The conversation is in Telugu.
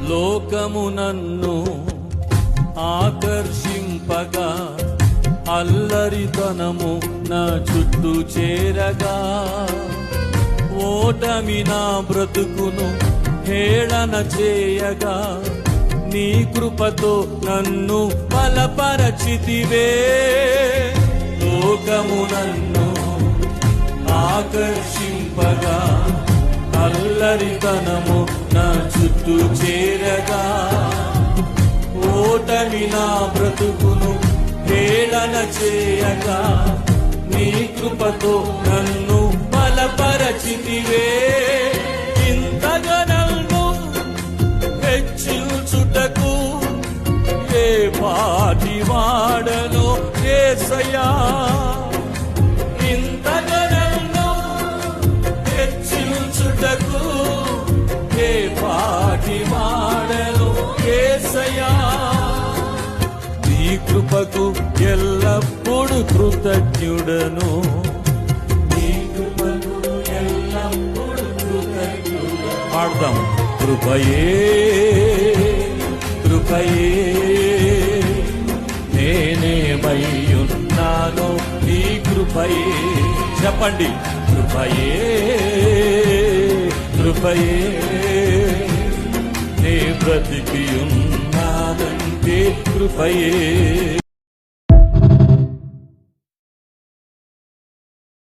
లోకము నన్ను ఆకర్షింపగా, అల్లరితనము నా చుట్టూ చేరగా, ఓటమి నా బ్రతుకును హేళన చేయగా, నీ కృపతో నన్ను బలపరచితివే. లోకము నన్ను ఆకర్షింపగా, అల్లరితనము నా చుట్టూ చేరగా, ఓటమి నా బ్రతుకును హేళన చేయగా, నీ కృపతో నన్ను బలపరచితివే. ఇంతగా నన్ను హెచ్చించుటకు ఏ పాటి వాడనో యేసయ్యా. ఇంతగా నన్ను హెచ్చించుటకు ఏ పాటి వాడనో యేసయ్యా. నీ కృపకు ఎల్లప్పుడు కృతజ్ఞుడను, నీ కృపకు ఎల్లప్పుడు కృతజ్ఞుడను. పాడదాం. కృపయే కృపయే నేనేమయ్యున్నానో నీ కృపయే. చెప్పండి. కృపయే కృపయే నే బ్రతికి ఉన్నానంటే కృపయే.